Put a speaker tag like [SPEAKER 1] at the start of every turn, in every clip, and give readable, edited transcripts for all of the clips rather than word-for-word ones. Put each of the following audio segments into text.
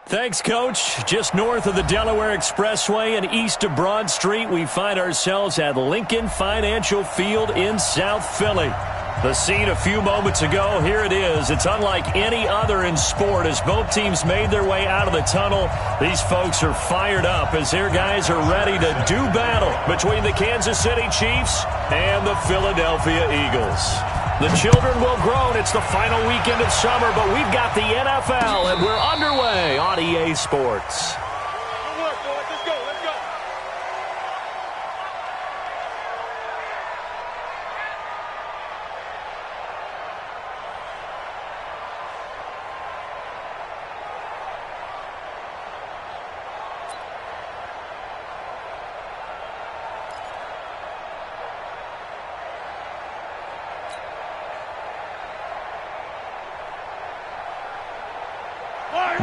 [SPEAKER 1] Thanks, Coach. Just north of the Delaware Expressway and east of Broad Street, we find ourselves at Lincoln Financial Field in South Philly. The scene a few moments ago, here it is. It's unlike any other in sport as both teams made their way out of the tunnel. These folks are fired up as their guys are ready to do battle between the Kansas City Chiefs and the Philadelphia Eagles. The children will groan. It's the final weekend of summer, but we've got the NFL, and we're underway on EA Sports.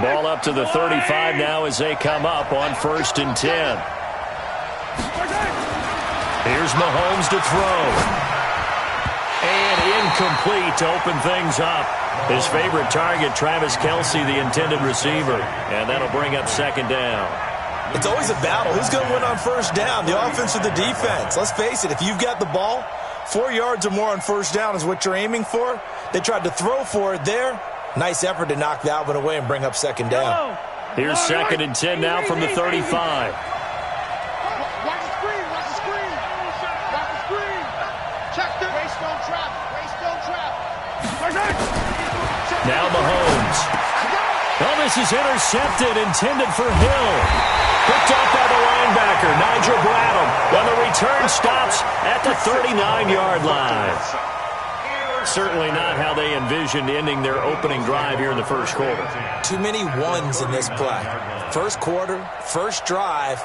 [SPEAKER 1] Ball up to the 35 now as they come up on 1st and 10. Here's Mahomes to throw. And incomplete to open things up. His favorite target, Travis Kelce, the intended receiver. And that'll bring up 2nd down.
[SPEAKER 2] It's always a battle. Who's going to win on 1st down, the offense or the defense? Let's face it, if you've got the ball, 4 yards or more on 1st down is what you're aiming for. They tried to throw for it there. Nice effort to knock that one away and bring up 2nd down.
[SPEAKER 1] Here's 2nd and 10 now from the 35.
[SPEAKER 3] Watch the screen, watch the screen. Watch the screen. Check the race, don't trap. Race, don't trap.
[SPEAKER 1] Now Mahomes. Oh, this is intercepted, intended for Hill. Picked up by the linebacker, Nigel Bradham. When the return stops at the 39-yard line. Certainly not how they envisioned ending their opening drive here in the 1st quarter.
[SPEAKER 2] Too many ones in this play. 1st quarter, 1st drive,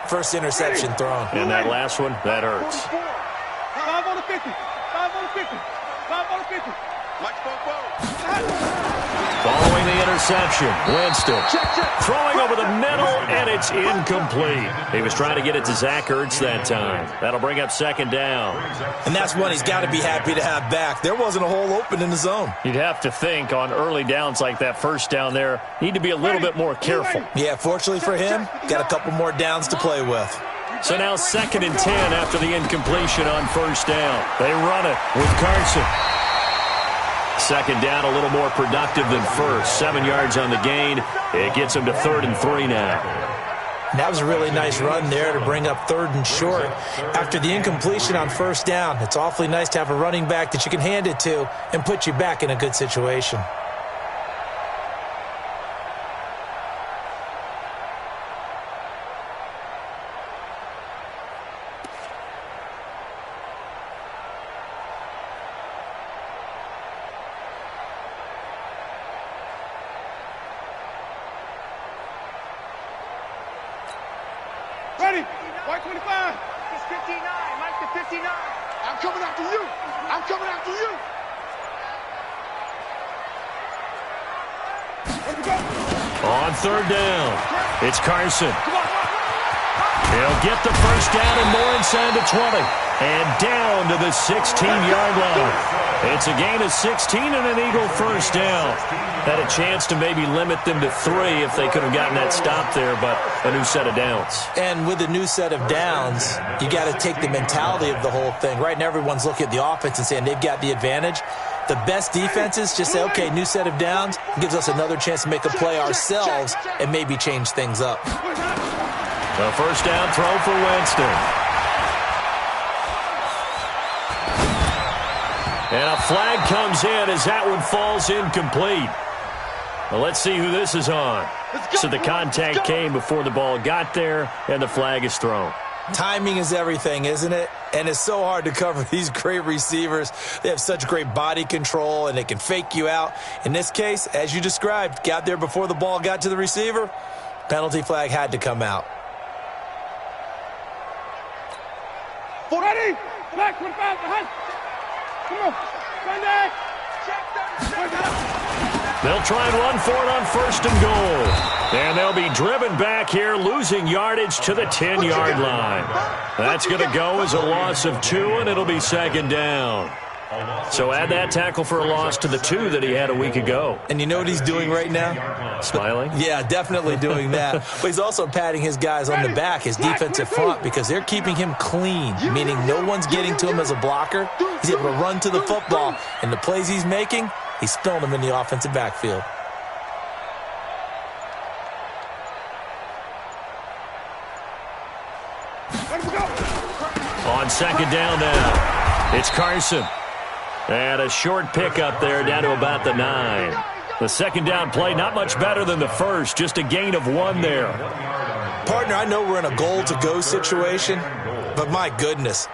[SPEAKER 2] 1st interception thrown.
[SPEAKER 1] And that last one, that hurts.
[SPEAKER 3] 5 on the 50. 5 on the 50. 5 on the 50.
[SPEAKER 1] Following the interception, Winston throwing over the middle, and it's incomplete. He was trying to get it to Zach Ertz that time. That'll bring up 2nd down.
[SPEAKER 2] And that's one he's got to be happy to have back. There wasn't a hole open in the zone.
[SPEAKER 1] You'd have to think on early downs like that 1st down there, need to be a little bit more careful.
[SPEAKER 2] Yeah, fortunately for him, got a couple more downs to play with.
[SPEAKER 1] So now 2nd and 10 after the incompletion on 1st down. They run it with Carson. 2nd down, a little more productive than 1st. 7 yards on the gain. It gets them to 3rd and 3 now.
[SPEAKER 2] That was a really nice run there to bring up 3rd and short. After the incompletion on 1st down, it's awfully nice to have a running back that you can hand it to and put you back in a good situation.
[SPEAKER 3] Ready? White 25. It's 59. Mike the 59. I'm coming after you. I'm coming after you.
[SPEAKER 1] On 3rd down, it's Carson. He'll get the 1st down and more inside the 20. And down to the 16-yard line. It's a gain of 16 and an Eagle 1st down. Had a chance to maybe limit them to 3 if they could have gotten that stop there, but a new set of downs.
[SPEAKER 2] And with a new set of downs, you got to take the mentality of the whole thing. Right now, everyone's looking at the offense and saying they've got the advantage. The best defenses just say, okay, new set of downs, gives us another chance to make a play ourselves and maybe change things up.
[SPEAKER 1] The 1st down throw for Winston. And a flag comes in as that one falls incomplete. Well, let's see who this is on. So the contact came before the ball got there, and the flag is thrown.
[SPEAKER 2] Timing is everything, isn't it? And it's so hard to cover these great receivers. They have such great body control, and they can fake you out. In this case, as you described, got there before the ball got to the receiver. Penalty flag had to come out.
[SPEAKER 3] Ready? Black 25 behind. Come on. Sunday.
[SPEAKER 1] They'll try and run for it on 1st and goal. And they'll be driven back here, losing yardage to the 10-yard line. That's going to go as a loss of 2, and it'll be 2nd down. So add that tackle for a loss to the 2 that he had a week ago.
[SPEAKER 2] And you know what he's doing right now?
[SPEAKER 1] Smiling?
[SPEAKER 2] Yeah, definitely doing that. But he's also patting his guys on the back, his defensive front, because they're keeping him clean, meaning no one's getting to him as a blocker. He's able to run to the football, and the plays he's making, he's spilling them in the offensive backfield.
[SPEAKER 1] On second down now, it's Carson. And a short pickup there down to about the 9. The second down play, not much better than the first, just a gain of 1 there.
[SPEAKER 2] Partner, I know we're in a goal-to-go situation, but my goodness,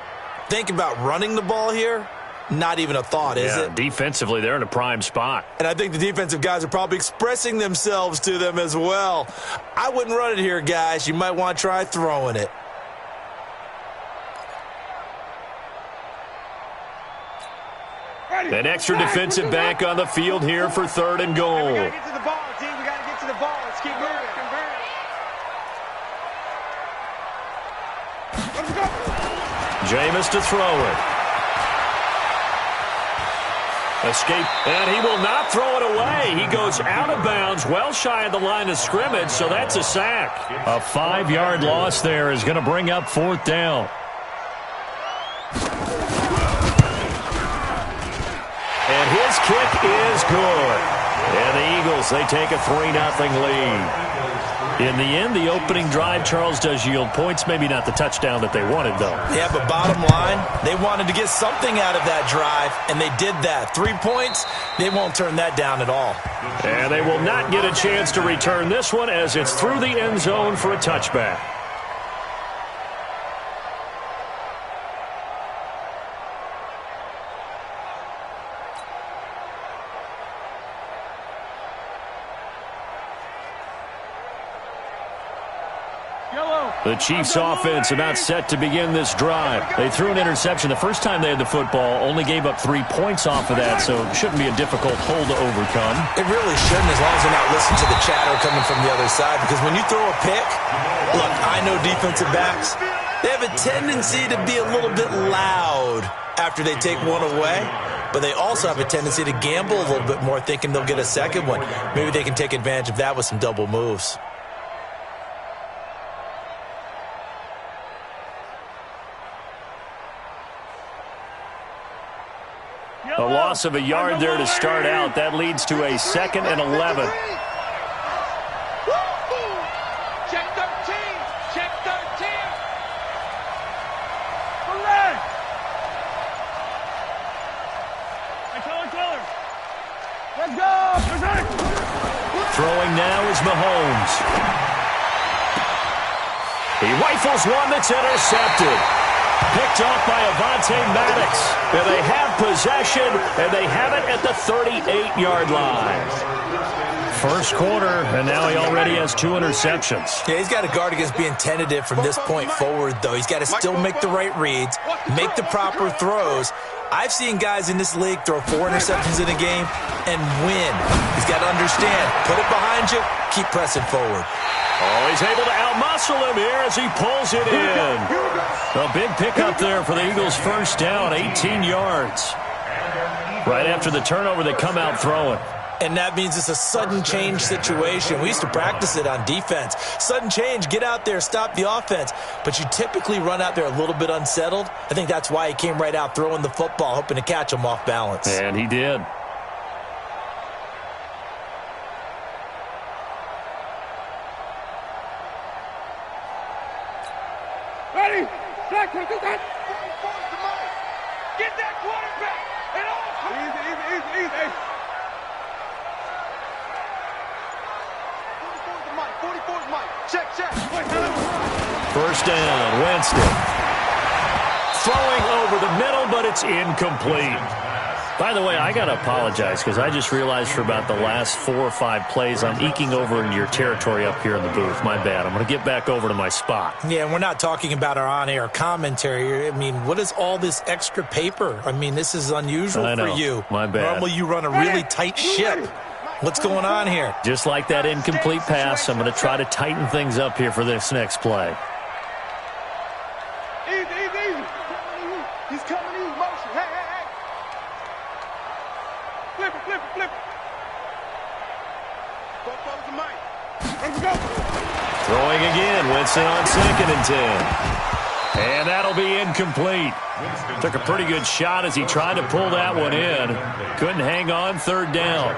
[SPEAKER 2] think about running the ball here. Not even a thought, is it?
[SPEAKER 1] Defensively, they're in a prime spot.
[SPEAKER 2] And I think the defensive guys are probably expressing themselves to them as well. I wouldn't run it here, guys. You might want to try throwing it.
[SPEAKER 1] An extra defensive back on the field here for 3rd and goal.
[SPEAKER 3] We got to get to the ball, team. We got to get to the ball. Let's keep moving. Let's go.
[SPEAKER 1] Jameis to throw it. Escape, and he will not throw it away. He goes out of bounds, well shy of the line of scrimmage, so that's a sack. A 5-yard loss there is going to bring up 4th down. And his kick is good. And the Eagles, they take a 3-0 lead. In the end, the opening drive, Charles, does yield points. Maybe not the touchdown that they wanted, though.
[SPEAKER 2] Yeah, but bottom line, they wanted to get something out of that drive, and they did that. 3 points, they won't turn that down at all.
[SPEAKER 1] And they will not get a chance to return this one as it's through the end zone for a touchback. The Chiefs offense about set to begin this drive. They threw an interception the first time they had the football, only gave up 3 points off of that, so it shouldn't be a difficult hole to overcome.
[SPEAKER 2] It really shouldn't, as long as they're not listening to the chatter coming from the other side, because when you throw a pick, look, I know defensive backs, they have a tendency to be a little bit loud after they take one away, but they also have a tendency to gamble a little bit more, thinking they'll get a second one. Maybe they can take advantage of that with some double moves.
[SPEAKER 1] A loss of a yard there to start out. That leads to a 2nd and 11.
[SPEAKER 3] Check 13. Check 13. Let's go.
[SPEAKER 1] Throwing now is Mahomes. He rifles one that's intercepted. Picked off by Avonte Maddox. And they have possession, and they have it at the 38-yard line. First quarter, and now he already has 2 interceptions.
[SPEAKER 2] Yeah, he's got to guard against being tentative from this point forward, though. He's got to still make the right reads, make the proper throws. I've seen guys in this league throw 4 interceptions in a game and win. He's got to understand, put it behind you, keep pressing forward.
[SPEAKER 1] Oh, he's able to outmuscle him here as he pulls it in. A big pickup there for the Eagles' first down, 18 yards. Right after the turnover, they come out throwing.
[SPEAKER 2] And that means it's a sudden change situation. We used to practice it on defense. Sudden change, get out there, stop the offense. But you typically run out there a little bit unsettled. I think that's why he came right out throwing the football, hoping to catch him off balance.
[SPEAKER 1] And he did.
[SPEAKER 3] Ready? Black, get that. Get that quarterback. And all. Easy. 44's Mike. Check.
[SPEAKER 1] First down, Winston. Throwing over the middle, but it's incomplete. By the way, I got to apologize because I just realized for about the last 4 or 5 plays, I'm eking over into your territory up here in the booth. My bad. I'm going to get back over to my spot.
[SPEAKER 2] Yeah, and we're not talking about our on-air commentary. I mean, what is all this extra paper? I mean, this is unusual for you.
[SPEAKER 1] My bad.
[SPEAKER 2] Normally you run a really tight ship. What's going on here?
[SPEAKER 1] Just like that incomplete pass, I'm going to try to tighten things up here for this next play.
[SPEAKER 3] Easy. He's coming in motion. Hey. Flip it, flip it, flip it. Four the mic. Let's go.
[SPEAKER 1] Throwing again. Winston on 2nd and 10. And that'll be incomplete. Took a pretty good shot as he tried to pull that one in. Couldn't hang on 3rd down.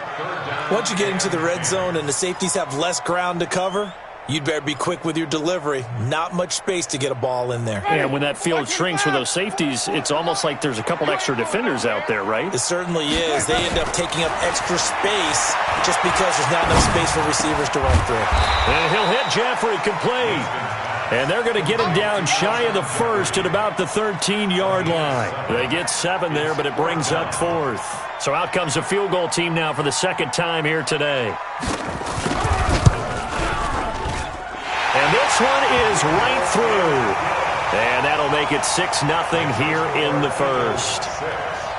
[SPEAKER 2] Once you get into the red zone and the safeties have less ground to cover, you'd better be quick with your delivery. Not much space to get a ball in there.
[SPEAKER 1] And when that field shrinks for those safeties, it's almost like there's a couple extra defenders out there, right?
[SPEAKER 2] It certainly is. They end up taking up extra space just because there's not enough space for receivers to run through.
[SPEAKER 1] And he'll hit Jeffrey, complete. And they're going to get him down shy of the 1st at about the 13-yard line. They get 7 there, but it brings up 4th. So out comes a field goal team now for the 2nd time here today. And this one is right through. And that'll make it 6-0 here in the 1st.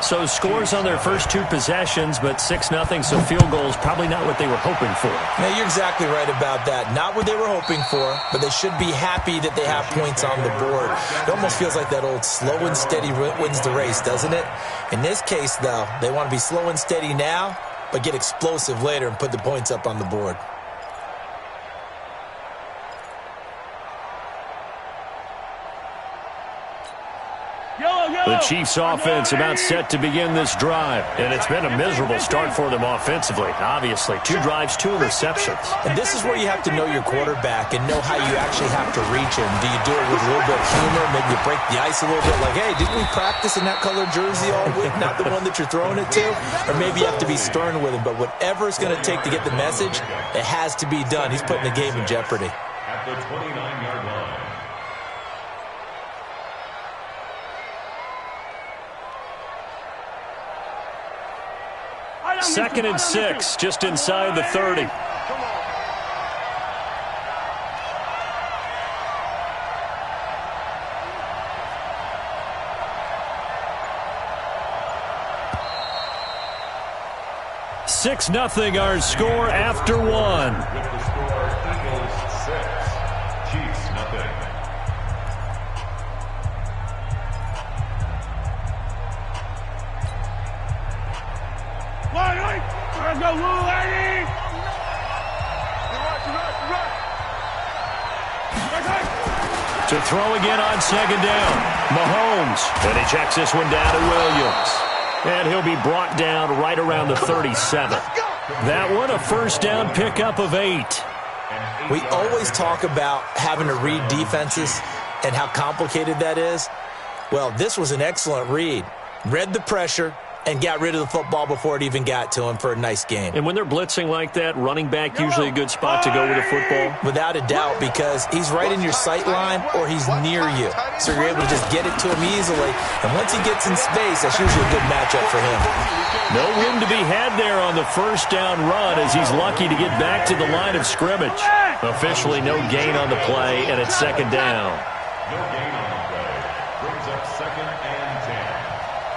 [SPEAKER 1] So scores on their first 2 possessions, but 6-0, so field goals probably not what they were hoping for.
[SPEAKER 2] Yeah, you're exactly right about that. Not what they were hoping for, but they should be happy that they have points on the board. It almost feels like that old slow and steady wins the race, doesn't it? In this case, though, they want to be slow and steady now, but get explosive later and put the points up on the board.
[SPEAKER 1] The Chiefs offense about set to begin this drive, and it's been a miserable start for them offensively. Obviously, 2 drives, 2 interceptions.
[SPEAKER 2] And this is where you have to know your quarterback and know how you actually have to reach him. Do you do it with a little bit of humor? Maybe you break the ice a little bit like, hey, didn't we practice in that color jersey all week, not the one that you're throwing it to? Or maybe you have to be stern with him. But whatever it's going to take to get the message, it has to be done. He's putting the game in jeopardy.
[SPEAKER 4] At the 29-yard line.
[SPEAKER 1] 2nd and 6, just inside the 30. Six nothing our score after 1.
[SPEAKER 4] With the score, Eagles 6, Chiefs nothing.
[SPEAKER 3] Let's go, Lou, lady!
[SPEAKER 1] To throw again on 2nd down. Mahomes. And he checks this one down to Williams. And he'll be brought down right around the 37. That one a 1st down pickup of 8.
[SPEAKER 2] We always talk about having to read defenses and how complicated that is. Well, this was an excellent read. Read the pressure and got rid of the football before it even got to him for a nice game.
[SPEAKER 1] And when they're blitzing like that, running back usually a good spot to go with a football?
[SPEAKER 2] Without a doubt, because he's right in your sight line or he's near you. So you're able to just get it to him easily. And once he gets in space, that's usually a good matchup for him.
[SPEAKER 1] No room to be had there on the 1st down run as he's lucky to get back to the line of scrimmage. Officially no gain on the play, and it's 2nd down.
[SPEAKER 4] No gain on the play. Brings up 2nd and 10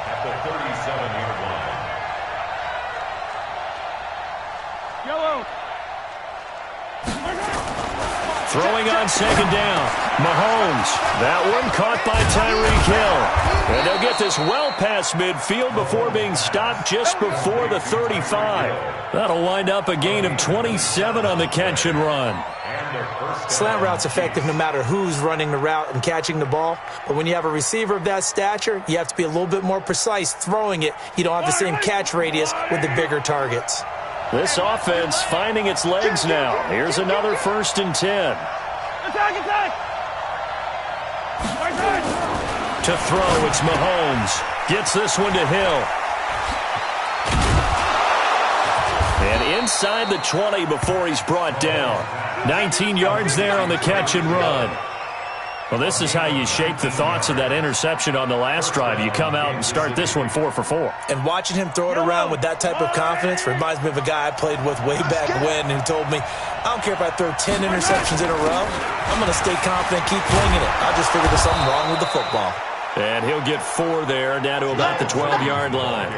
[SPEAKER 4] at the 37-yard line.
[SPEAKER 3] Yellow.
[SPEAKER 1] Throwing on 2nd down. Mahomes. That one caught by Tyreek Hill. And they'll get this well past midfield before being stopped just before the 35. That'll wind up a gain of 27 on the catch and run.
[SPEAKER 2] Slant route's effective no matter who's running the route and catching the ball. But when you have a receiver of that stature, you have to be a little bit more precise throwing it. You don't have the same catch radius with the bigger targets.
[SPEAKER 1] This offense finding its legs now. Here's another 1st and 10.
[SPEAKER 3] Attack!
[SPEAKER 1] To throw, it's Mahomes. Gets this one to Hill. And inside the 20 before he's brought down. 19 yards there on the catch and run. Well, this is how you shape the thoughts of that interception on the last drive. You come out and start this one 4 for 4.
[SPEAKER 2] And watching him throw it around with that type of confidence reminds me of a guy I played with way back when who told me, I don't care if I throw 10 interceptions in a row. I'm going to stay confident, keep flinging it. I just figured there's something wrong with the football.
[SPEAKER 1] And he'll get 4 there, down to about the 12-yard line.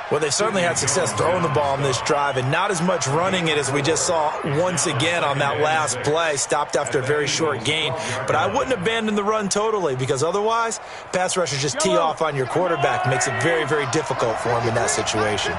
[SPEAKER 2] Well, they certainly had success throwing the ball on this drive and not as much running it as we just saw once again on that last play. Stopped after a very short gain. But I wouldn't abandon the run totally because otherwise, pass rushers just tee off on your quarterback. Makes it very, very difficult for him in that situation.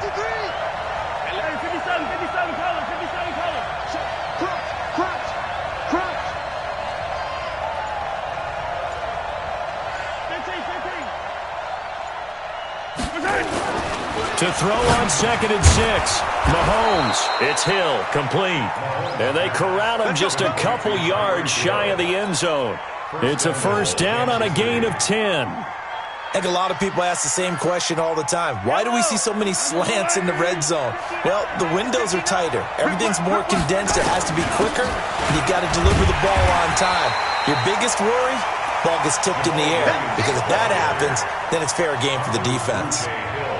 [SPEAKER 1] To throw on 2nd and 6. Mahomes, it's Hill, complete. And they corral him just a couple yards shy of the end zone. It's a first down on a gain of 10.
[SPEAKER 2] I think a lot of people ask the same question all the time. Why do we see so many slants in the red zone? Well, the windows are tighter. Everything's more condensed. It has to be quicker, and you've got to deliver the ball on time. Your biggest worry? Ball gets tipped in the air. Because if that happens, then it's fair game for the defense.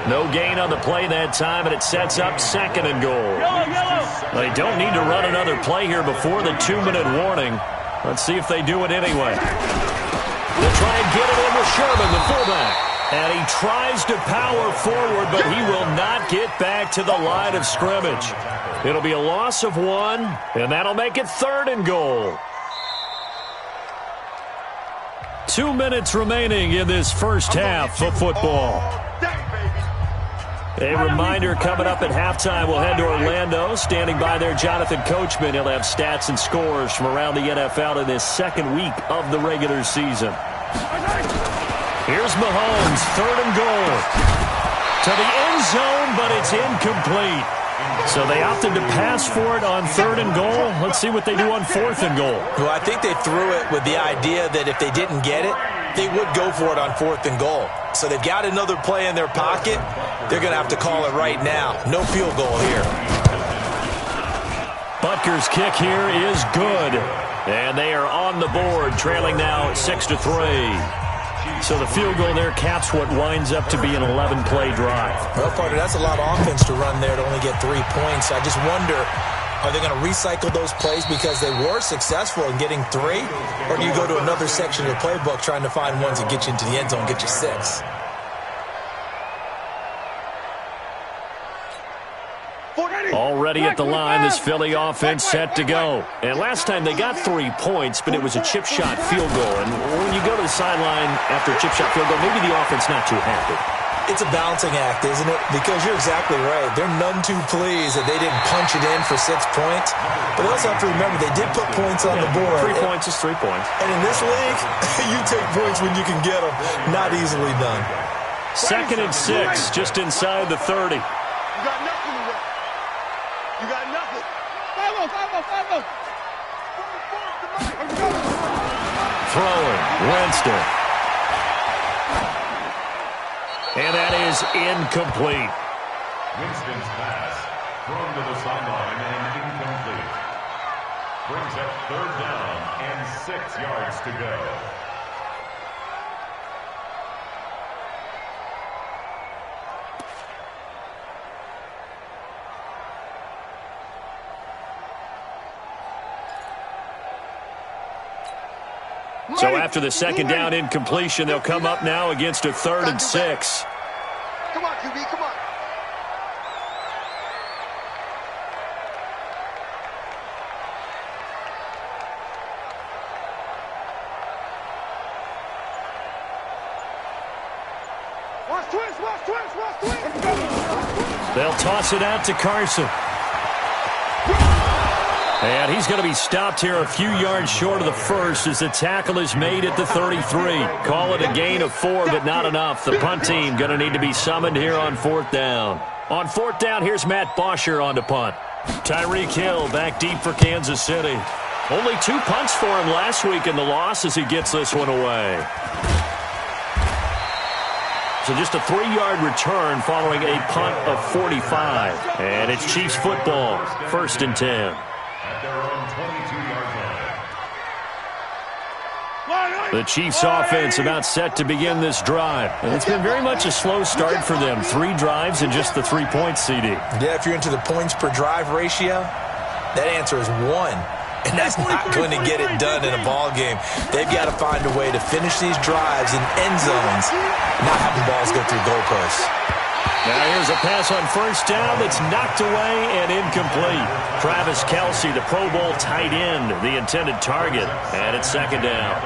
[SPEAKER 1] No gain on the play that time, and it sets up 2nd and goal. They don't need to run another play here before the 2-minute warning. Let's see if they do it anyway. They'll try and get it in with Sherman, the fullback. And he tries to power forward, but he will not get back to the line of scrimmage. It'll be a loss of 1, and that'll make it 3rd and goal. 2 minutes remaining in this first half of football. A reminder coming up at halftime, we'll head to Orlando. Standing by there, Jonathan Coachman. He'll have stats and scores from around the NFL in this second week of the regular season. Here's Mahomes, 3rd and goal. To the end zone, but it's incomplete. So they opted to pass for it on 3rd and goal. Let's see what they do on 4th and goal.
[SPEAKER 2] Well, I think they threw it with the idea that if they didn't get it, they would go for it on 4th and goal. So they've got another play in their pocket. They're going to have to call it right now. No field goal here.
[SPEAKER 1] Butker's kick here is good. And they are on the board, trailing now 6-3. So the field goal there caps what winds up to be an 11-play drive.
[SPEAKER 2] Well, partner, that's a lot of offense to run there to only get 3 points. I just wonder, are they going to recycle those plays because they were successful in getting 3? Or do you go to another section of the playbook trying to find ones that get you into the end zone and get you 6?
[SPEAKER 1] Already at the line, this Philly offense set to go. And last time they got 3 points, but it was a chip shot field goal. And when you go to the sideline after a chip shot field goal, maybe the offense not too happy.
[SPEAKER 2] It's a balancing act, isn't it? Because you're exactly right. They're none too pleased that they didn't punch it in for 6 points. But they also have to remember they did put points on the board.
[SPEAKER 1] 3 points is 3 points.
[SPEAKER 2] And in this league, you take points when you can get them. Not easily done.
[SPEAKER 1] 2nd and 6, just inside the 30.
[SPEAKER 3] You got nothing to run. You got nothing. 5-0.
[SPEAKER 1] Throwing, Winston. And that is incomplete.
[SPEAKER 4] Winston's pass thrown to the sideline and incomplete. Brings up 3rd down and 6 yards to go.
[SPEAKER 1] So after the 2nd down incompletion, they'll come up now against a 3rd and 6.
[SPEAKER 3] Come on, QB, come on. Watch twist.
[SPEAKER 1] They'll toss it out to Carson. And he's going to be stopped here a few yards short of the first as the tackle is made at the 33. Call it a gain of 4, but not enough. The punt team going to need to be summoned here on 4th down. On 4th down, here's Matt Bosher on to punt. Tyreek Hill back deep for Kansas City. Only 2 punts for him last week in the loss as he gets this one away. So just a 3-yard return following a punt of 45. And it's Chiefs football, 1st and 10.
[SPEAKER 4] At their own 22-yard line.
[SPEAKER 1] The Chiefs offense about set to begin this drive. And it's been very much a slow start for them. 3 drives and just the 3 points, CD.
[SPEAKER 2] Yeah, if you're into the points per drive ratio, that answer is 1. And that's not going to get it done in a ball game. They've got to find a way to finish these drives in end zones, not having balls go through goalposts.
[SPEAKER 1] Now here's a pass on first down that's knocked away and incomplete. Travis Kelce, the Pro Bowl tight end, the intended target, and it's second down.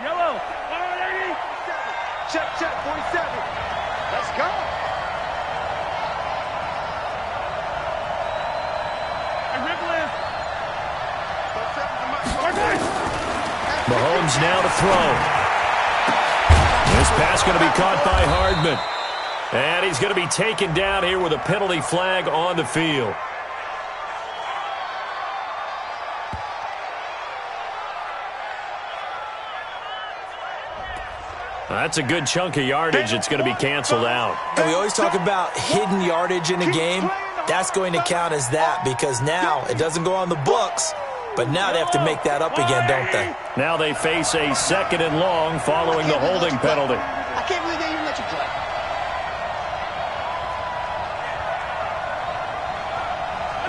[SPEAKER 3] Yellow. 180. Check, 47. Let's go. And Ripley.
[SPEAKER 1] Mahomes now to throw. This pass going to be caught by Hardman. And he's going to be taken down here with a penalty flag on the field. That's a good chunk of yardage. It's going to be canceled out.
[SPEAKER 2] And we always talk about hidden yardage in a game. That's going to count as that because now it doesn't go on the books, but now they have to make that up again, don't they?
[SPEAKER 1] Now they face a second and long following the holding penalty.
[SPEAKER 3] I can't believe they even let you play.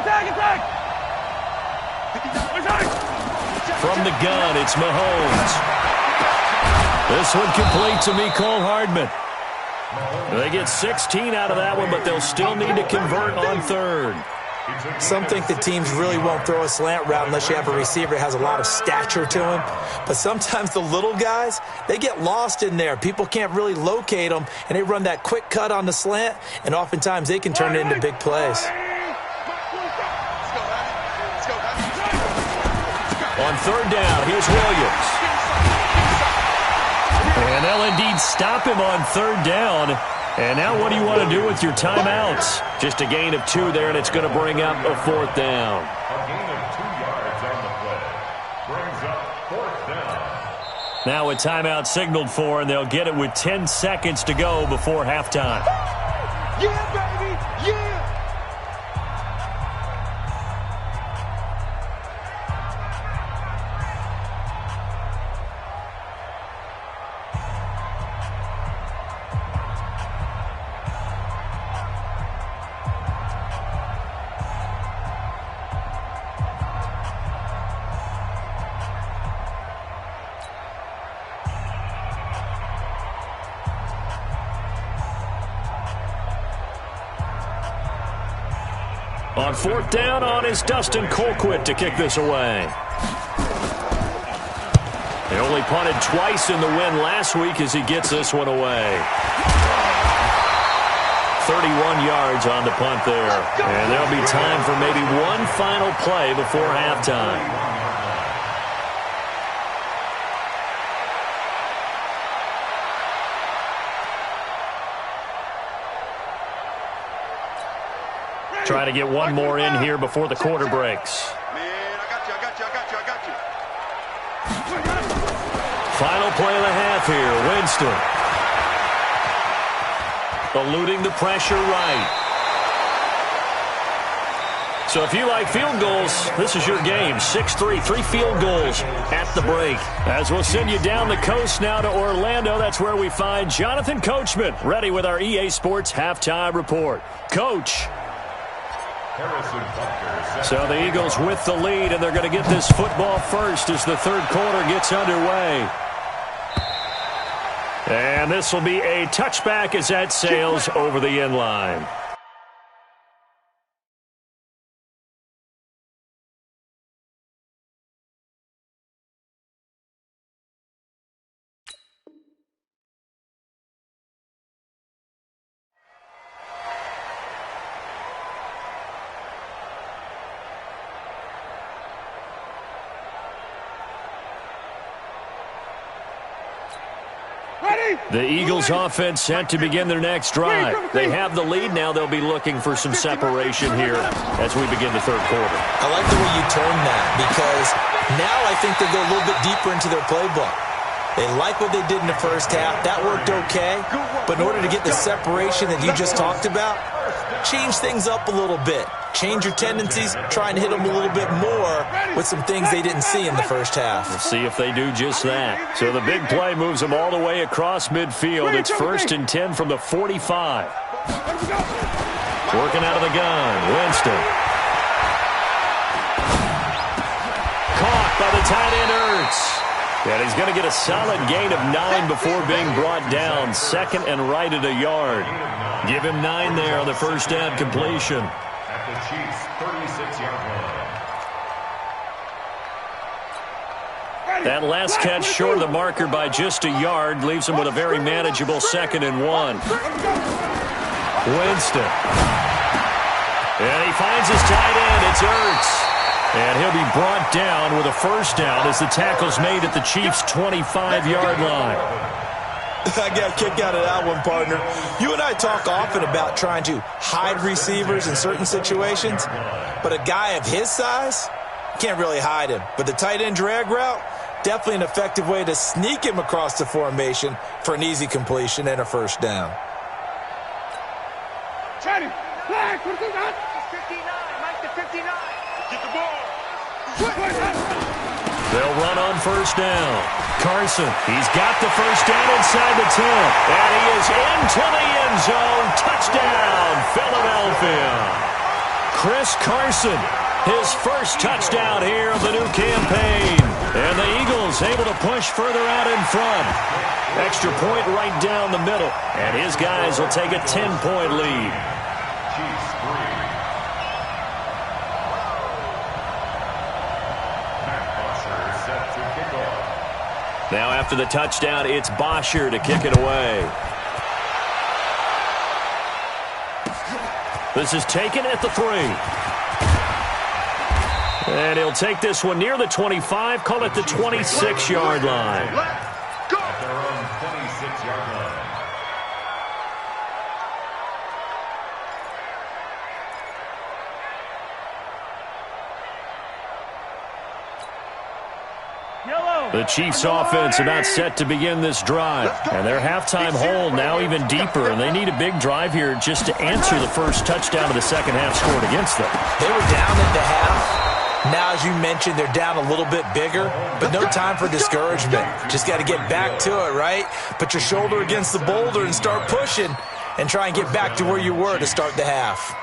[SPEAKER 3] Attack!
[SPEAKER 1] From the gun, it's Mahomes. This one complete to Mecole Hardman. They get 16 out of that one, but they'll still need to convert on third.
[SPEAKER 2] Some think the teams really won't throw a slant route unless you have a receiver that has a lot of stature to him. But sometimes the little guys, they get lost in there. People can't really locate them, and they run that quick cut on the slant, and oftentimes they can turn it into big plays.
[SPEAKER 1] On third down, here's Williams. And they'll indeed stop him on third down. And now what do you want to do with your timeouts? Just a gain of 2 there, and it's going to bring up a fourth down.
[SPEAKER 4] A gain of 2 yards on the play. Brings up fourth down.
[SPEAKER 1] Now a timeout signaled for, and they'll get it with 10 seconds to go before halftime.
[SPEAKER 3] Yeah, baby! Yeah!
[SPEAKER 1] On fourth down, on is Dustin Colquitt to kick this away. They only punted twice in the win last week as he gets this one away. 31 yards on the punt there. And there'll be time for maybe one final play before halftime. Try to get one more in here before the quarter breaks.
[SPEAKER 3] Man, I got you.
[SPEAKER 1] Final play of the half here. Winston. Eluding the pressure right. So if you like field goals, this is your game. 6-3, 3 field goals at the break. As we'll send you down the coast now to Orlando, that's where we find Jonathan Coachman, ready with our EA Sports halftime report. Coach. So the Eagles with the lead, and they're going to get this football first as the third quarter gets underway. And this will be a touchback as that sails over the end line. The Eagles offense set to begin their next drive. They have the lead now. They'll be looking for some separation here as we begin the third quarter.
[SPEAKER 2] I like the way you turn that because now I think they go a little bit deeper into their playbook. They like what they did in the first half. That worked okay. But in order to get the separation that you just talked about, change things up a little bit. Change your tendencies, try and hit them a little bit more with some things they didn't see in the first half.
[SPEAKER 1] We'll see if they do just that. So the big play moves them all the way across midfield. It's 1st and 10 from the 45. Working out of the gun, Winston. Caught by the tight end, Ertz. And he's going to get a solid gain of 9 before being brought down. 2nd and right at a yard. Give him 9 there on the first down completion.
[SPEAKER 4] At the Chiefs' 36-yard line.
[SPEAKER 1] That last catch short of the marker by just a yard leaves him with a very manageable 2nd and 1. Winston. And he finds his tight end. It's Ertz. And he'll be brought down with a first down as the tackle's made at the Chiefs' 25-yard line.
[SPEAKER 2] I got a kick out of that one, partner. You and I talk often about trying to hide receivers in certain situations, but a guy of his size can't really hide him. But the tight end drag route, definitely an effective way to sneak him across the formation for an easy completion and a first down.
[SPEAKER 3] Flag, what is that? 59, Mike the 59. Get the ball.
[SPEAKER 1] They'll run on first down. Carson, he's got the first down inside the 10. And he is into the end zone. Touchdown, Philadelphia. Chris Carson, his first touchdown here of the new campaign. And the Eagles able to push further out in front. Extra point right down the middle. And his guys will take a 10-point lead.
[SPEAKER 4] Chiefs 3.
[SPEAKER 1] Now after the touchdown, it's Bosher to kick it away. This is taken at the 3. And he'll take this one near the 25, call it the 26-yard line.
[SPEAKER 4] At their own 26-yard line.
[SPEAKER 1] The Chiefs offense about set to begin this drive. And their halftime hole now even deeper. And they need a big drive here just to answer the first touchdown of the second half scored against them.
[SPEAKER 2] They were down in the half. Now, as you mentioned, they're down a little bit bigger. But no time for discouragement. Just got to get back to it, right? Put your shoulder against the boulder and start pushing. And try and get back to where you were to start the half.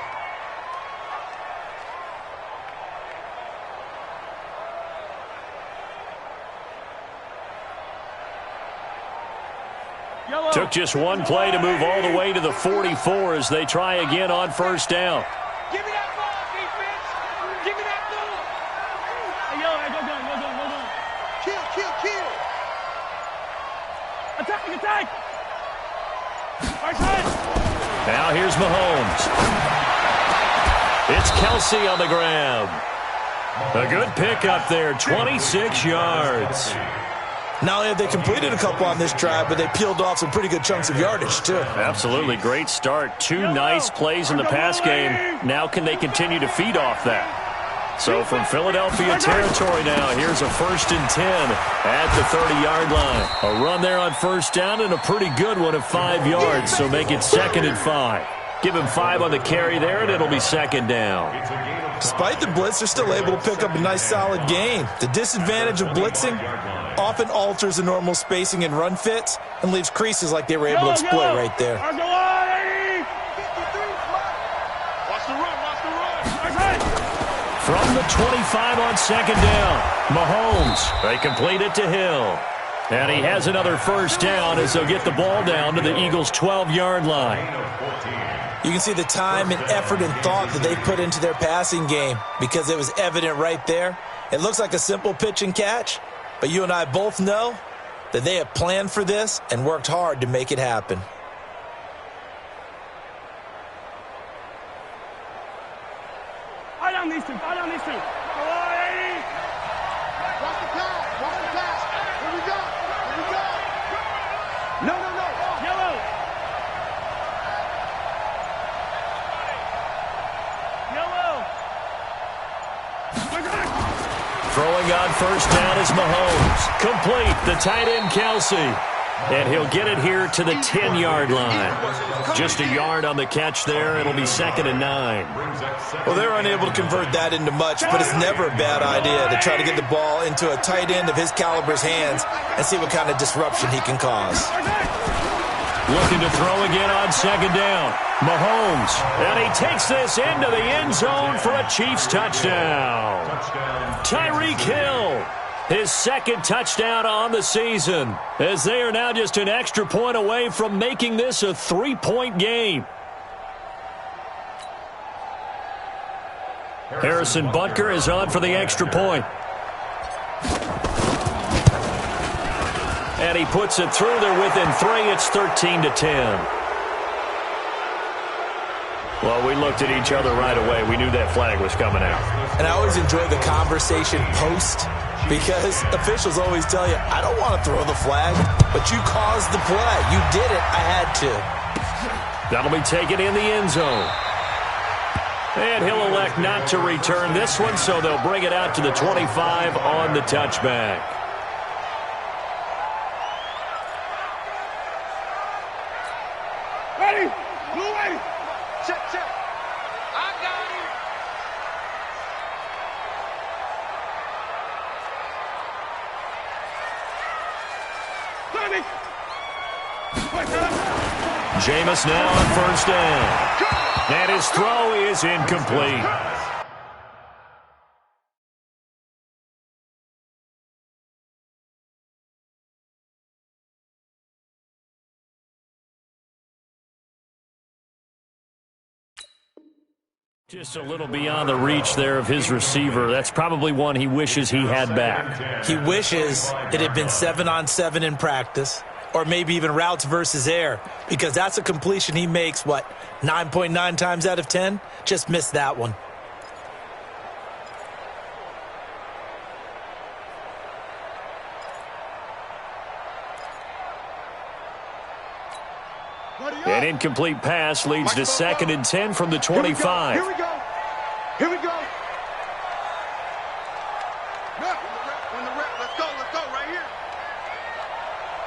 [SPEAKER 1] Took just one play to move all the way to the 44 as they try again on first down.
[SPEAKER 3] Give me that ball, defense. Give me that ball. Hey, yo, go down. Kill. Attack. Right side.
[SPEAKER 1] Now here's Mahomes. It's Kelsey on the grab. A good pickup there, 26 yards.
[SPEAKER 2] Not only have they completed a couple on this drive, but they peeled off some pretty good chunks of yardage, too.
[SPEAKER 1] Absolutely. Great start. 2 nice plays in the pass game. Now can they continue to feed off that? So from Philadelphia territory now, here's a 1st and 10 at the 30-yard line. A run there on first down and a pretty good one of 5 yards, so make it 2nd and 5. Give him 5 on the carry there, and it'll be 2nd down.
[SPEAKER 2] Despite the blitz, they're still able to pick up a nice, solid gain. The disadvantage of blitzing often alters the normal spacing and run fits and leaves creases like they were able to exploit right there.
[SPEAKER 3] Watch the run.
[SPEAKER 1] From the 25 on 2nd down, Mahomes. They complete it to Hill. And he has another first down as they'll get the ball down to the Eagles' 12-yard line.
[SPEAKER 2] You can see the time and effort and thought that they put into their passing game because it was evident right there. It looks like a simple pitch and catch, but you and I both know that they have planned for this and worked hard to make it happen.
[SPEAKER 3] Eye down these two. Watch the pass. Here we go. No. Yellow.
[SPEAKER 1] Throwing on first down is Mahomes. Complete, the tight end Kelsey. And he'll get it here to the 10-yard line. Just a yard on the catch there. It'll be 2nd and 9.
[SPEAKER 2] Well, they're unable to convert that into much, but it's never a bad idea to try to get the ball into a tight end of his caliber's hands and see what kind of disruption he can cause.
[SPEAKER 1] Looking to throw again on 2nd down. Mahomes, and he takes this into the end zone for a Chiefs touchdown. Tyreek Hill, his 2nd touchdown on the season, as they are now just an extra point away from making this a 3-point game. Harrison Butker is on for the extra point. And he puts it through. They're within 3. It's 13-10. Well, we looked at each other right away. We knew that flag was coming out.
[SPEAKER 2] And I always enjoy the conversation post, because officials always tell you, I don't want to throw the flag, but you caused the play. You did it. I had to.
[SPEAKER 1] That'll be taken in the end zone. And he'll elect not to return this one, so they'll bring it out to the 25 on the touchback.
[SPEAKER 3] Ready? Blue ready. Check, check. I got it.
[SPEAKER 1] Jameis now on first down. And his throw is incomplete. Just a little beyond the reach there of his receiver. That's probably one he wishes he had back.
[SPEAKER 2] He wishes it had been 7-on-7 in practice, or maybe even routes versus air, because that's a completion he makes, 9.9 times out of 10? Just missed that one.
[SPEAKER 1] An incomplete pass leads to 2nd and 10 from the 25.
[SPEAKER 3] Here we go. Here we go. On the rep. Let's go right here.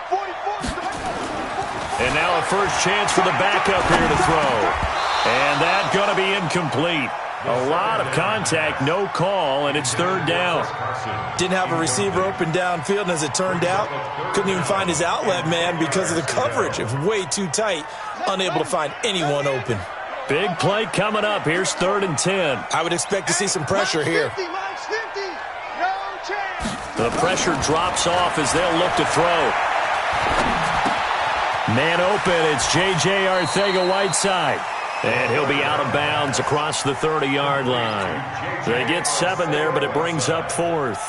[SPEAKER 3] 44.
[SPEAKER 1] And now a first chance for the backup here to throw. And that's going to be incomplete. A lot of contact, no call, and it's 3rd down.
[SPEAKER 2] Didn't have a receiver open downfield, and as it turned out, couldn't even find his outlet man because of the coverage. It was way too tight, unable to find anyone open.
[SPEAKER 1] Big play coming up. Here's 3rd and 10.
[SPEAKER 2] I would expect to see some pressure here.
[SPEAKER 3] No chance.
[SPEAKER 1] The pressure drops off as they'll look to throw. Man open, it's J.J. Arcega-Whiteside. And he'll be out of bounds across the 30-yard line. They get 7 there, but it brings up 4th.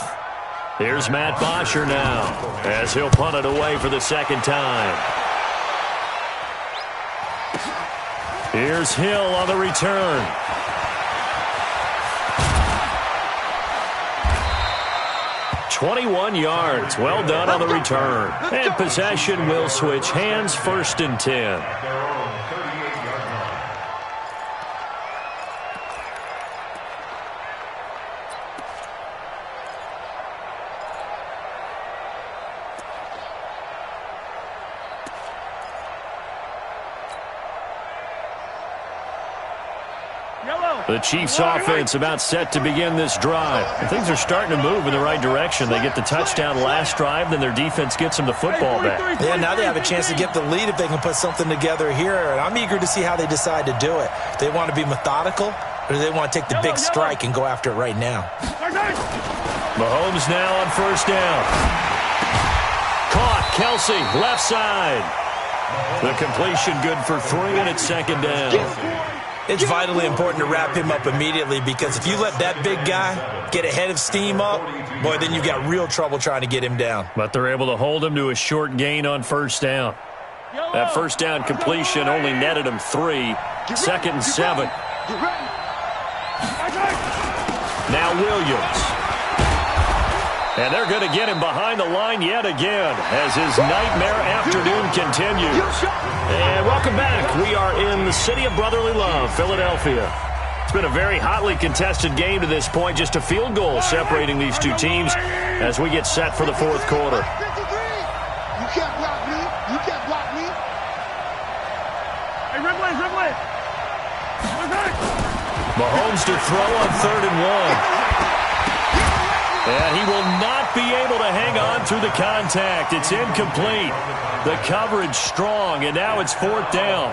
[SPEAKER 1] Here's Matt Bosher now, as he'll punt it away for the 2nd time. Here's Hill on the return. "21 yards. Well done on the return. And possession will switch hands, 1st and 10. The Chiefs offense about set to begin this drive. And things are starting to move in the right direction. They get the touchdown last drive, then their defense gets them the football back.
[SPEAKER 2] Yeah, now they have a chance to get the lead if they can put something together here. And I'm eager to see how they decide to do it. They want to be methodical, or do they want to take the big strike and go after it right now?
[SPEAKER 1] Mahomes now on first down. Caught, Kelsey, left side. The completion good for 3, and it's 2nd down.
[SPEAKER 2] It's vitally important to wrap him up immediately, because if you let that big guy get ahead of steam up, boy, then you've got real trouble trying to get him down.
[SPEAKER 1] But they're able to hold him to a short gain on first down. That first down completion only netted him 3. 2nd and 7. Now Williams. And they're going to get him behind the line yet again as his nightmare afternoon continues. And welcome back. We are in the city of brotherly love, Philadelphia. It's been a very hotly contested game to this point. Just a field goal separating these two teams as we get set for the fourth quarter.
[SPEAKER 3] You can't block me. You can't block me. Hey, red way.
[SPEAKER 1] Mahomes to throw on 3rd and 1. And he will not be able to hang on through the contact. It's incomplete. The coverage strong, and now it's 4th down.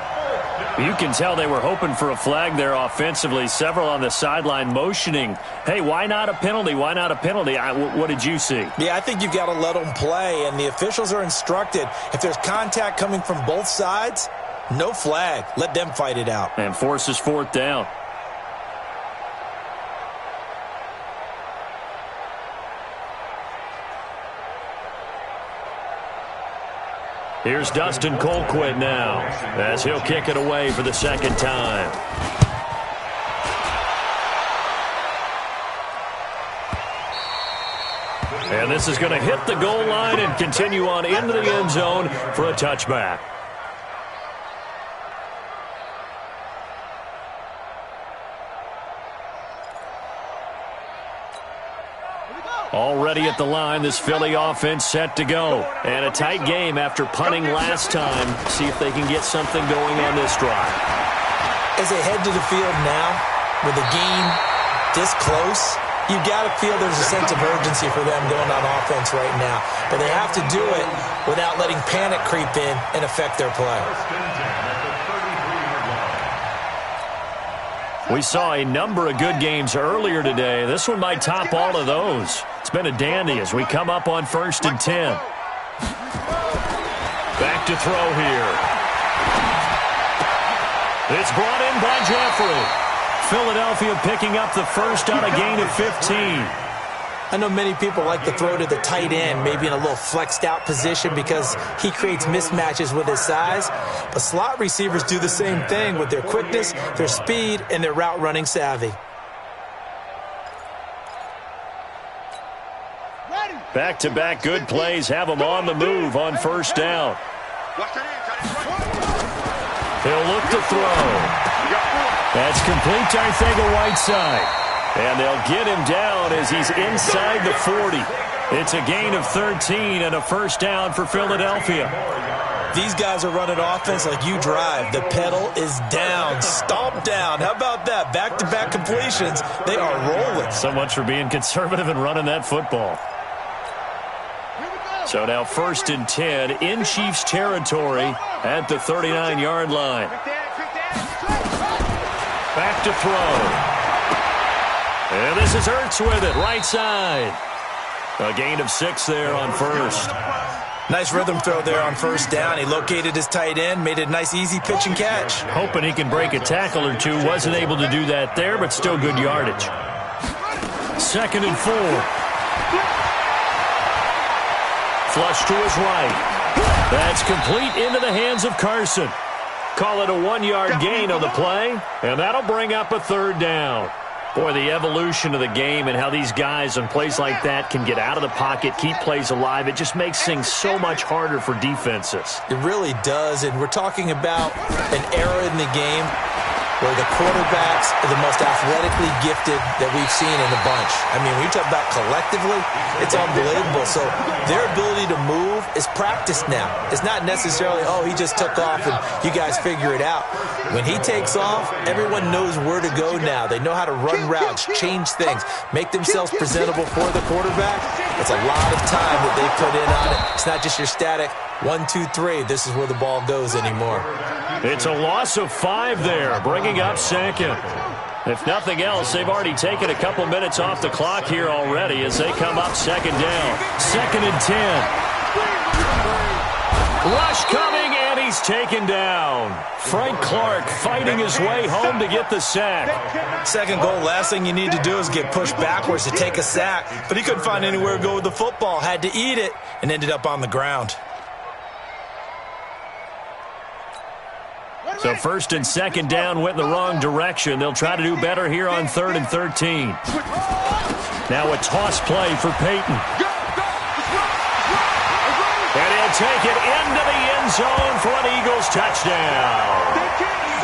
[SPEAKER 1] You can tell they were hoping for a flag there offensively. Several on the sideline motioning, hey, why not a penalty? Why not a penalty? What did you see?
[SPEAKER 2] Yeah, I think you've got to let them play, and the officials are instructed. If there's contact coming from both sides, no flag. Let them fight it out.
[SPEAKER 1] And forces 4th down. Here's Dustin Colquitt now as he'll kick it away for the second time. And this is going to hit the goal line and continue on into the end zone for a touchback. Already at the line, this Philly offense set to go. And a tight game after punting last time. See if they can get something going on this drive.
[SPEAKER 2] As they head to the field now, with the game this close, you've got to feel there's a sense of urgency for them going on offense right now. But they have to do it without letting panic creep in and affect their play.
[SPEAKER 1] We saw a number of good games earlier today. This one might top all of those. It's been a dandy as we come up on 1st and 10. Back to throw here. It's brought in by Jeffrey. Philadelphia picking up the first on a gain of 15.
[SPEAKER 2] I know many people like to throw to the tight end, maybe in a little flexed out position because he creates mismatches with his size. But slot receivers do the same thing with their quickness, their speed, and their route running savvy.
[SPEAKER 1] Back-to-back good plays have them on the move on 1st down. He'll look to throw. That's complete to Arcega-Whiteside. And they'll get him down as he's inside the 40. It's a gain of 13 and a 1st down for Philadelphia.
[SPEAKER 2] These guys are running offense like you drive. The pedal is down, stomp down. How about that? Back-to-back completions. They are rolling.
[SPEAKER 1] So much for being conservative and running that football. So now 1st and 10 in Chiefs territory at the 39-yard line. Back to throw. And this is Ertz with it, right side. A gain of 6 there on 1st.
[SPEAKER 2] Nice rhythm throw there on 1st down. He located his tight end, made it a nice, easy pitch and catch.
[SPEAKER 1] Hoping he can break a tackle or two. Wasn't able to do that there, but still good yardage. 2nd and 4. Flush to his right. That's complete into the hands of Carson. Call it a 1-yard gain on the play, and that'll bring up a 3rd down. Boy, the evolution of the game and how these guys on plays like that can get out of the pocket, keep plays alive, it just makes things so much harder for defenses.
[SPEAKER 2] It really does, and we're talking about an era in the game where the quarterbacks are the most athletically gifted that we've seen in the bunch. I mean, when you talk about collectively, it's unbelievable. So their ability to move is practiced now. It's not necessarily, oh, he just took off and you guys figure it out. When he takes off, everyone knows where to go now. They know how to run routes, change things, make themselves presentable for the quarterback. It's a lot of time that they put in on it. It's not just your static 1, 2, 3. This is where the ball goes anymore.
[SPEAKER 1] It's a loss of 5 there, bringing up 2nd. If nothing else, they've already taken a couple minutes off the clock here already as they come up 2nd down. 2nd and 10. Rush coming, and he's taken down. Frank Clark fighting his way home to get the sack.
[SPEAKER 2] 2nd goal, last thing you need to do is get pushed backwards to take a sack. But he couldn't find anywhere to go with the football, had to eat it, and ended up on the ground.
[SPEAKER 1] So 1st and 2nd down went in the wrong direction. They'll try to do better here on 3rd and 13. Now a toss play for Peyton. And he'll take it into the end zone for an Eagles touchdown.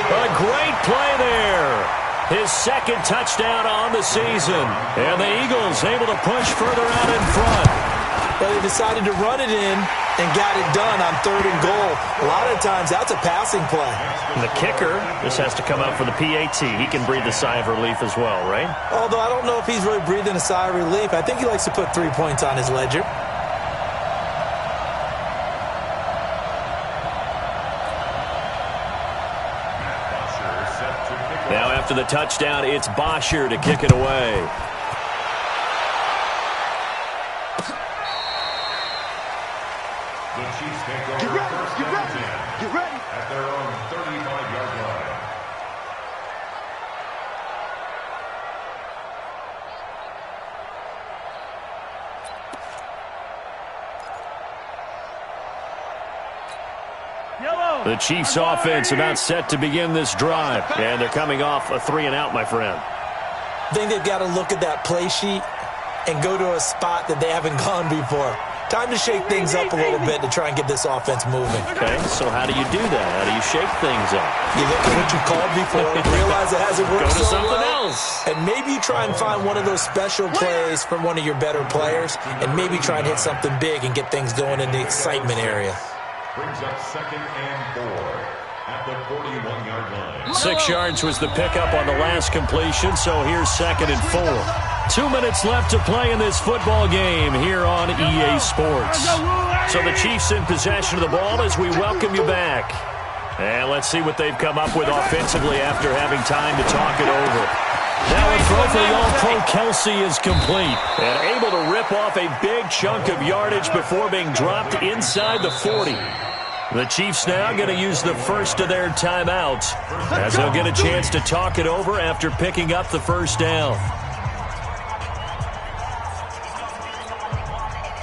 [SPEAKER 1] A great play there. his second touchdown on the season. And the Eagles able to push further out in front.
[SPEAKER 2] Well, they decided to run it in and got it done on 3rd and goal. A lot of times, that's a passing play.
[SPEAKER 1] And the kicker, this has to come out for the PAT. He can breathe a sigh of relief as well, right?
[SPEAKER 2] Although I don't know if he's really breathing a sigh of relief. I think he likes to put 3 points on his ledger.
[SPEAKER 1] Now after the touchdown, it's Bosher to kick it away.
[SPEAKER 4] The Chiefs take over first down and 10.
[SPEAKER 3] Get ready.
[SPEAKER 4] At their own 35-yard line.
[SPEAKER 1] The Chiefs offense about set to begin this drive. And they're coming off a 3-and-out, my friend.
[SPEAKER 2] I think they've got to look at that play sheet and go to a spot that they haven't gone before. Time to shake things up a little bit to try and get this offense moving.
[SPEAKER 1] Okay, so how do you do that? How do you shake things up?
[SPEAKER 2] You look at what you called before, realize it hasn't worked
[SPEAKER 1] Go to
[SPEAKER 2] so
[SPEAKER 1] something
[SPEAKER 2] well,
[SPEAKER 1] else.
[SPEAKER 2] and maybe you try and find one of those special plays from one of your better players, and maybe try and hit something big and get things going in the excitement area.
[SPEAKER 4] Brings up 2nd and 4 at the 41-yard line.
[SPEAKER 1] 6 yards was the pickup on the last completion, so here's 2nd and 4. 2 minutes left to play in this football game here on EA Sports. So the Chiefs in possession of the ball as we welcome you back. And let's see what they've come up with offensively after having time to talk it over. Now a throw for the All-Pro Kelsey is complete. And able to rip off a big chunk of yardage before being dropped inside the 40. The Chiefs now going to use the first of their timeouts as they'll get a chance to talk it over after picking up the first down.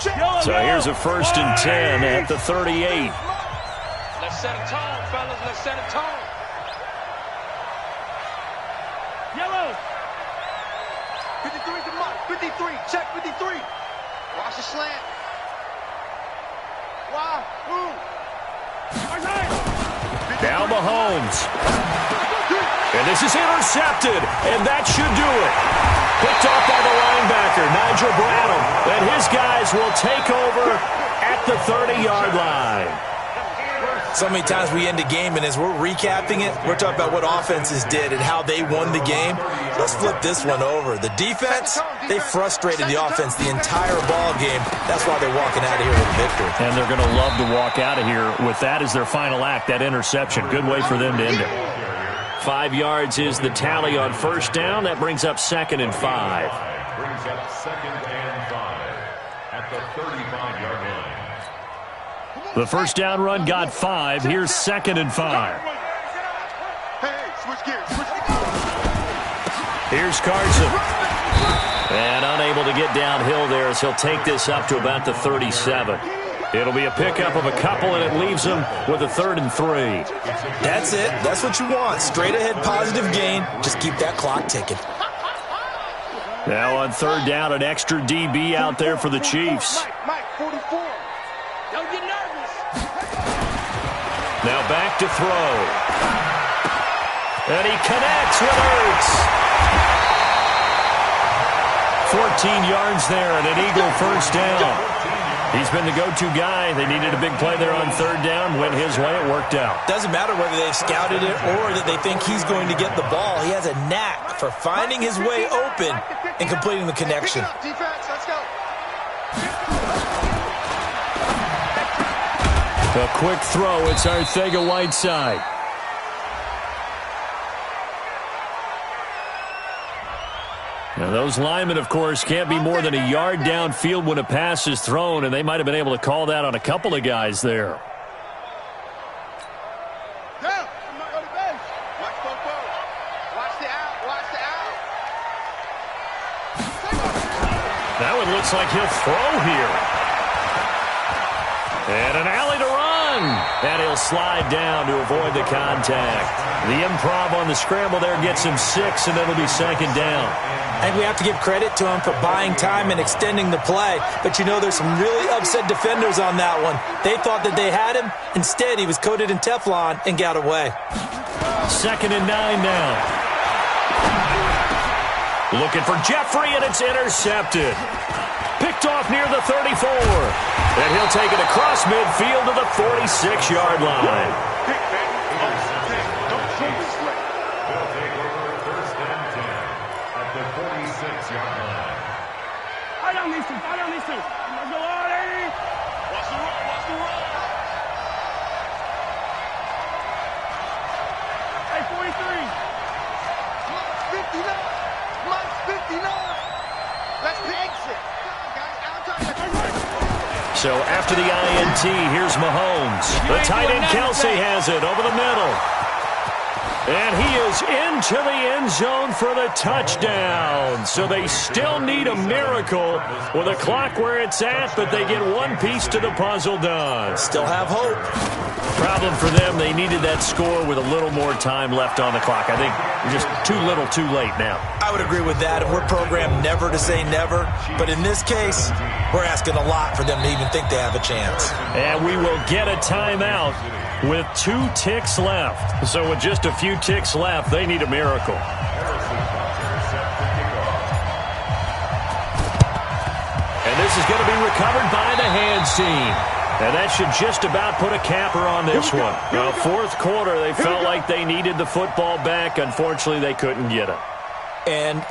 [SPEAKER 1] So here's a 1st and 10 at the 38.
[SPEAKER 3] Let's set a tone, fellas. Let's set a tone. Yellow. 53 to Mike. 53. Check 53. Watch the slant. Why? Who?
[SPEAKER 1] Now Mahomes. And this is intercepted, and that should do it. Picked off by the linebacker, Nigel Bradham. And his guys will take over at the 30-yard line.
[SPEAKER 2] So many times we end a game, and as we're recapping it, we're talking about what offenses did and how they won the game. Let's flip this one over. The defense, they frustrated the offense the entire ball game. That's why they're walking out of here with a victory.
[SPEAKER 1] And they're going to love to walk out of here with that as their final act, that interception. Good way for them to end it. 5 yards is the tally on first down. That brings up 2nd and 5.
[SPEAKER 4] Brings up 2nd and 5 at the 35-yard line.
[SPEAKER 1] The first down run got 5. Here's 2nd and 5.
[SPEAKER 3] Hey, switch gears.
[SPEAKER 1] Here's Carson. And unable to get downhill there as he'll take this up to about the 37. It'll be a pickup of a couple, and it leaves him with a 3rd and 3.
[SPEAKER 2] That's it. That's what you want. Straight ahead positive gain. Just keep that clock ticking.
[SPEAKER 1] Now on 3rd down, an extra DB out there for the Chiefs.
[SPEAKER 3] Mike, 44. Don't get nervous.
[SPEAKER 1] Now back to throw. And he connects with Ertz. 14 yards there and an Eagle first down. He's been the go-to guy. They needed a big play there on 3rd down. Went his way. It worked out.
[SPEAKER 2] Doesn't matter whether they've scouted it or that they think he's going to get the ball. He has a knack for finding his way open and completing the connection.
[SPEAKER 3] Defense, let's go.
[SPEAKER 1] A quick throw. It's Arcega-Whiteside. Now, those linemen, of course, can't be more than a yard downfield when a pass is thrown, and they might have been able to call that on a couple of guys there.
[SPEAKER 3] Down. I'm not on the bench. Watch Popo. Watch the out. Watch the out.
[SPEAKER 1] That one looks like he'll throw here. And an alley to run. And he'll slide down to avoid the contact. The improv on the scramble there gets him 6, and it'll be 2nd down.
[SPEAKER 2] I think we have to give credit to him for buying time and extending the play. But, you know, there's some really upset defenders on that one. They thought that they had him. Instead, he was coated in Teflon and got away.
[SPEAKER 1] 2nd and 9 now. Looking for Jeffrey, and it's intercepted. Picked off near the 34. And he'll take it across midfield to the 46-yard line.
[SPEAKER 4] They'll take over first and 10 at the 46-yard line.
[SPEAKER 3] I don't need to. Let's go, Artie. Watch the run. Hey, 43. Mike's 59. Let's exit.
[SPEAKER 1] So after the INT, here's Mahomes. The tight end Kelsey has it over the middle. And he is into the end zone for the touchdown. So they still need a miracle with a clock where it's at, but they get one piece to the puzzle done.
[SPEAKER 2] Still have hope.
[SPEAKER 1] Problem for them, they needed that score with a little more time left on the clock. I think just too little too late now.
[SPEAKER 2] I would agree with that, and we're programmed never to say never. But in this case, we're asking a lot for them to even think they have a chance.
[SPEAKER 1] And we will get a timeout with 2 ticks left. So with just a few ticks left, they need a miracle. And this is going to be recovered by the hands team. And that should just about put a capper on this one. Well, fourth quarter, they felt like they needed the football back. Unfortunately, they couldn't get it.
[SPEAKER 2] And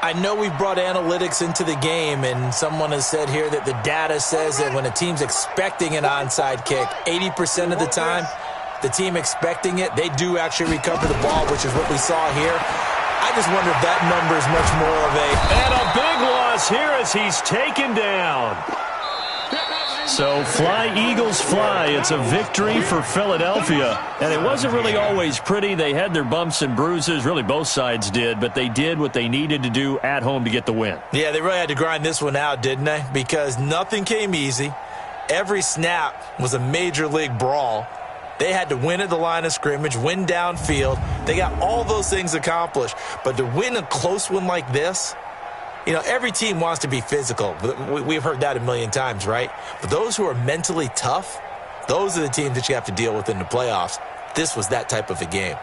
[SPEAKER 2] I know we've brought analytics into the game, and someone has said here that the data says that when a team's expecting an onside kick, 80% of the time, the team expecting it, they do actually recover the ball, which is what we saw here. I just wonder if that number is much more of a...
[SPEAKER 1] And a big loss here as he's taken down. So fly, Eagles, fly. It's a victory for Philadelphia. And it wasn't really always pretty. They had their bumps and bruises. Really, both sides did. But they did what they needed to do at home to get the win.
[SPEAKER 2] Yeah, they really had to grind this one out, didn't they? Because nothing came easy. Every snap was a major league brawl. They had to win at the line of scrimmage, win downfield. They got all those things accomplished. But to win a close one like this... You know, every team wants to be physical. We've heard that a million times, right? But those who are mentally tough, those are the teams that you have to deal with in the playoffs. This was that type of a game.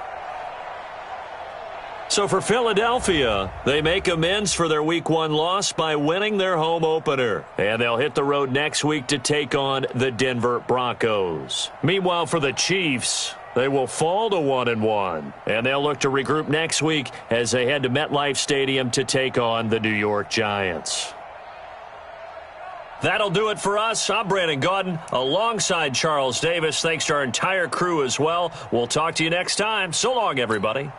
[SPEAKER 1] So for Philadelphia, they make amends for their Week 1 loss by winning their home opener. And they'll hit the road next week to take on the Denver Broncos. Meanwhile, for the Chiefs, they will fall to 1-1, and they'll look to regroup next week as they head to MetLife Stadium to take on the New York Giants. That'll do it for us. I'm Brandon Gaudin alongside Charles Davis. Thanks to our entire crew as well. We'll talk to you next time. So long, everybody.